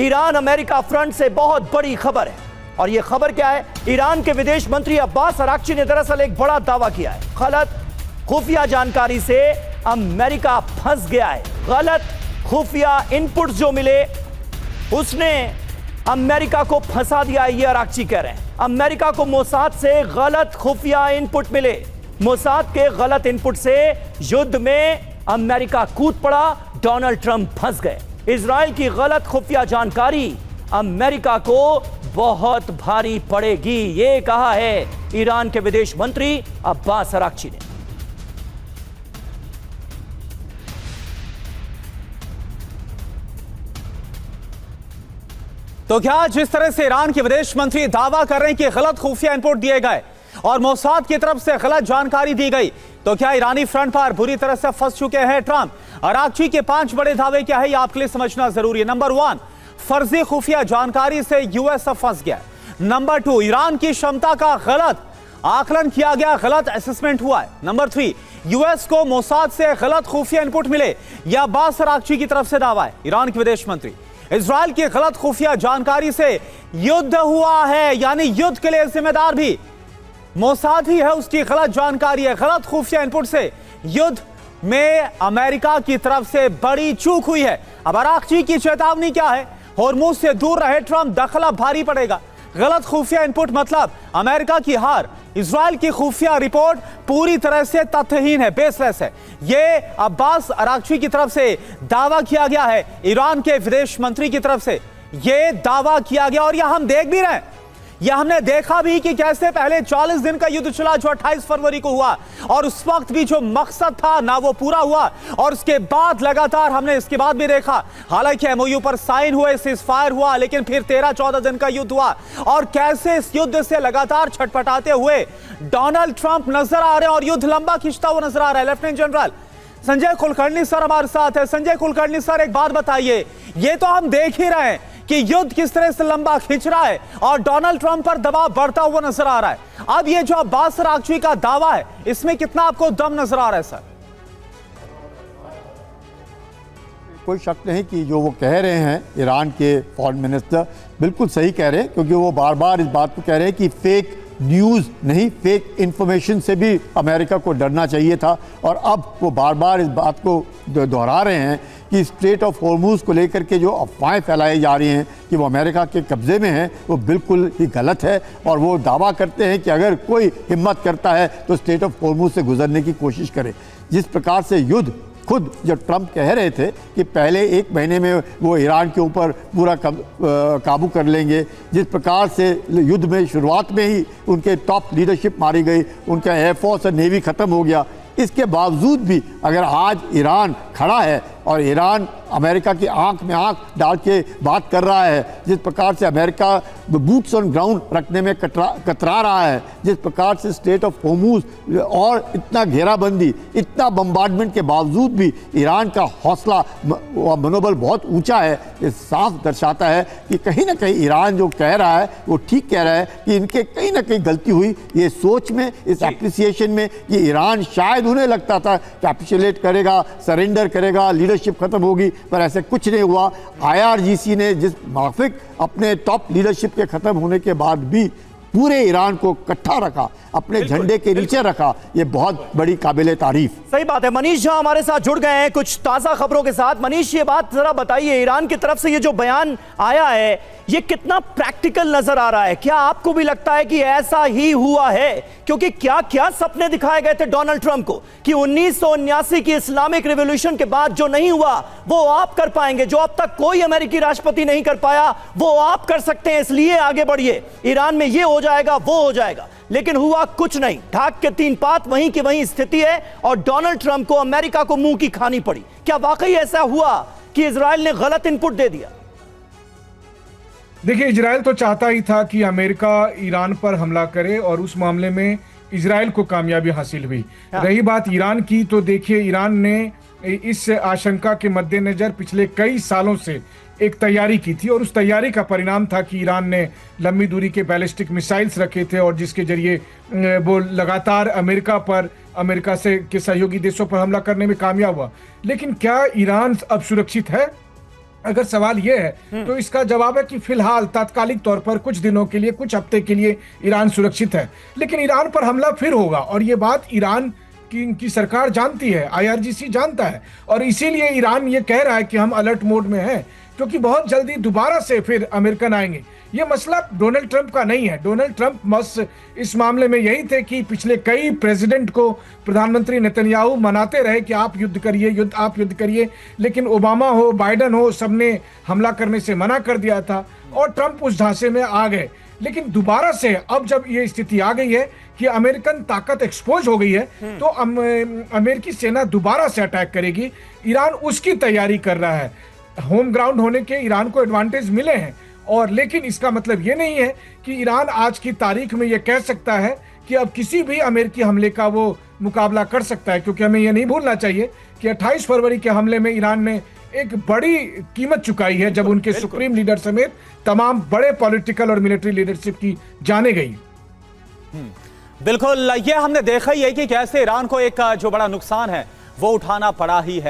Iran America front से बहुत बड़ी खबर है। और यह खबर क्या है? ईरान के विदेश मंत्री अब्बास अराक्ची ने दरअसल एक बड़ा दावा किया है। गलत खुफिया जानकारी से अमेरिका फंस गया है। गलत खुफिया इनपुट जो मिले उसने अमेरिका को फंसा दिया है, ये अराक्ची कह रहे हैं। अमेरिका को मोसाद से गलत खुफिया इनपुट मिले। मोसाद के गलत इनपुट से युद्ध में अमेरिका कूद पड़ा, डोनाल्ड ट्रंप फंस गए। इजराइल की गलत खुफिया जानकारी अमेरिका को बहुत भारी पड़ेगी, ये कहा है ईरान के विदेश मंत्री अब्बास अराक्ची ने। तो क्या जिस तरह से ईरान के विदेश मंत्री दावा कर रहे हैं कि गलत खुफिया इनपुट दिए गए और मोसाद की तरफ से गलत जानकारी दी गई, तो क्या ईरानी फ्रंट पर बुरी तरह से फंस चुके हैं ट्रंप? अराक्ची के 5 बड़े दावे क्या है, ये आपके लिए समझना जरूरी है। नंबर 1, फर्जी खुफिया जानकारी से यूएस अब फंस गया। नंबर 2, ईरान की क्षमता का गलत आकलन किया गया, गलत असेसमेंट हुआ है। नंबर 3, यूएस को मोसाद से गलत खुफिया इनपुट मिले, यह अब्बास अराक्ची की तरफ से दावा है ईरान के विदेश मंत्री। इजराइल की गलत खुफिया जानकारी से युद्ध हुआ है, यानी युद्ध के लिए जिम्मेदार भी मोसाद ही है, उसकी गलत जानकारी है। गलत खुफिया इनपुट से युद्ध में अमेरिका की तरफ से बड़ी चूक हुई है। अब अराक्ची की चेतावनी क्या है? होर्मुज से दूर रहे ट्रंप, दखल अब भारी पड़ेगा। गलत खुफिया इनपुट मतलब अमेरिका की हार। इजराइल की खुफिया रिपोर्ट पूरी तरह से तथ्यहीन है, बेसलेस है। यह अब्बास अराक्ची की तरफ से दावा किया गया है, ईरान के विदेश मंत्री की तरफ से यह दावा किया गया। और यह हम देख भी रहे हैं, यह हमने देखा भी कि कैसे पहले 40 दिन का युद्ध चला जो 28 फरवरी को हुआ, और उस वक्त भी जो मकसद था ना वो पूरा हुआ। और उसके बाद लगातार हमने इसके बाद भी देखा, हालांकि एमओयू पर साइन हुए, सीजफायर हुआ, लेकिन फिर 13-14 दिन का युद्ध हुआ। और कैसे इस युद्ध से लगातार छटपटाते हुए डोनाल्ड ट्रंप नजर आ रहे हैं और युद्ध लंबा खिंचता हुआ नजर आ रहा है। Lieutenant general Sanjay Kulkarni sir हमारे साथ है। संजय कुलकर्णी सर, एक बात बताइए, ये तो हम देख ही रहे हैं कि युद्ध किस तरह से लंबा खिंच रहा है और डोनाल्ड ट्रंप पर दबाव बढ़ता हुआ नजर आ रहा है। अब ये जो अब्बास अराक्ची का दावा है, इसमें कितना आपको दम नजर आ रहा है सर? कोई शक नहीं कि जो वो कह रहे हैं ईरान के फॉरेन मिनिस्टर बिल्कुल सही कह रहे हैं, क्योंकि वो बार बार इस बात को कह रहे हैं कि फेक न्यूज़ नहीं, फेक इंफॉर्मेशन से भी अमेरिका को डरना चाहिए था। और अब वो बार बार इस बात को दोहरा रहे हैं कि स्ट्रेट ऑफ होर्मुज को लेकर के जो अफवाहें फैलाई जा रही हैं कि वो अमेरिका के कब्ज़े में है, वो बिल्कुल ही गलत है। और वो दावा करते हैं कि अगर कोई हिम्मत करता है तो स्ट्रेट ऑफ होर्मुज से गुजरने की कोशिश करे। जिस प्रकार से युद्ध खुद जब ट्रंप कह रहे थे कि पहले 1 महीने में वो ईरान के ऊपर पूरा काबू कर लेंगे, जिस प्रकार से युद्ध में शुरुआत में ही उनके टॉप लीडरशिप मारी गई, उनका एयरफोर्स और नेवी ख़त्म हो गया, इसके बावजूद भी अगर आज ईरान खड़ा है और ईरान अमेरिका की आंख में आंख डाल के बात कर रहा है, जिस प्रकार से अमेरिका बूट्स ऑन ग्राउंड रखने में कतरा रहा है, जिस प्रकार से स्ट्रेट ऑफ होर्मुज और इतना घेराबंदी, इतना बम्बार्डमेंट के बावजूद भी ईरान का हौसला मनोबल बहुत ऊंचा है, ये साफ दर्शाता है कि कहीं ना कहीं ईरान जो कह रहा है वो ठीक कह रहा है कि इनके कहीं ना कहीं गलती हुई ये सोच में, इस एप्रिसिएशन में कि ईरान शायद उन्हें लगता था कैपिचुलेट करेगा, सरेंडर करेगा, लीडरशिप खत्म होगी, पर ऐसे कुछ नहीं हुआ। IRGC ने जिस माफिक अपने टॉप लीडरशिप के खत्म होने के बाद भी पूरे ईरान को इकट्ठा रखा, अपने झंडे के नीचे रखा, ये बहुत बड़ी काबिले तारीफ। सही बात है। मनीष झा हमारे साथ जुड़ गए हैं कुछ ताजा खबरों के साथ। मनीष, ये बात जरा बताइए, ईरान की तरफ से ये जो बयान आया है ये कितना प्रैक्टिकल नजर आ रहा है? क्या आपको भी लगता है कि ऐसा ही हुआ है? क्योंकि क्या क्या सपने दिखाए गए थे डोनाल्ड ट्रंप को कि 1979 की इस्लामिक रिवॉल्यूशन के बाद जो नहीं हुआ वो आप कर पाएंगे, जो अब तक कोई अमेरिकी राष्ट्रपति नहीं कर पाया वो आप कर सकते हैं, इसलिए आगे बढ़िए, ईरान में ये हो जाएगा वो हो जाएगा। लेकिन हुआ कुछ नहीं, ढाक के 3 पात वहीं की वहीं स्थिति है और डोनाल्ड ट्रंप को अमेरिका को मुंह की खानी पड़ी। क्या वाकई ऐसा हुआ कि इजराइल ने गलत इनपुट दे दिया? देखिए, इजराइल तो चाहता ही था कि अमेरिका ईरान पर हमला करे और उस मामले में इजराइल को कामयाबी हासिल हुई। रही बात ईरान की, तो देखिए ईरान ने इस आशंका के मद्देनजर पिछले कई सालों से एक तैयारी की थी और उस तैयारी का परिणाम था कि ईरान ने लंबी दूरी के बैलिस्टिक मिसाइल्स रखे थे और जिसके जरिए वो लगातार अमेरिका से के सहयोगी देशों पर हमला करने में कामयाब हुआ। लेकिन क्या ईरान अब सुरक्षित है? अगर सवाल ये है तो इसका जवाब है कि फिलहाल तात्कालिक तौर पर कुछ दिनों के लिए, कुछ हफ्ते के लिए ईरान सुरक्षित है, लेकिन ईरान पर हमला फिर होगा और ये बात ईरान की सरकार जानती है, IRGC जानता है और इसीलिए ईरान ये कह रहा है कि हम अलर्ट मोड में हैं, क्योंकि बहुत जल्दी दोबारा से फिर अमेरिकन आएंगे। ये मसला डोनाल्ड ट्रंप का नहीं है। डोनाल्ड ट्रंप बस इस मामले में यही थे कि पिछले कई प्रेसिडेंट को प्रधानमंत्री नेतन्याहू मनाते रहे कि आप युद्ध करिए, आप युद्ध करिए, लेकिन ओबामा हो, बाइडन हो, सबने हमला करने से मना कर दिया था और ट्रंप उस ढांचे में आ गए। लेकिन दोबारा से अब जब ये स्थिति आ गई है कि अमेरिकन ताकत एक्सपोज हो गई है, तो अमेरिकी सेना दोबारा से अटैक करेगी। ईरान उसकी तैयारी कर रहा है। होम ग्राउंड होने के ईरान को एडवांटेज मिले हैं, और लेकिन इसका मतलब ये नहीं है कि ईरान आज की तारीख में ये कह सकता है कि अब किसी भी अमेरिकी हमले का वो मुकाबला कर सकता है, क्योंकि हमें ये नहीं भूलना चाहिए कि 28 फरवरी के हमले में ईरान ने एक बड़ी कीमत चुकाई है, जब उनके सुप्रीम लीडर समेत तमाम बड़े पॉलिटिकल और मिलिट्री लीडरशिप की जाने गई। बिल्कुल, ये हमने देखा ही है कि कैसे ईरान को एक जो बड़ा नुकसान है वो उठाना पड़ा ही है।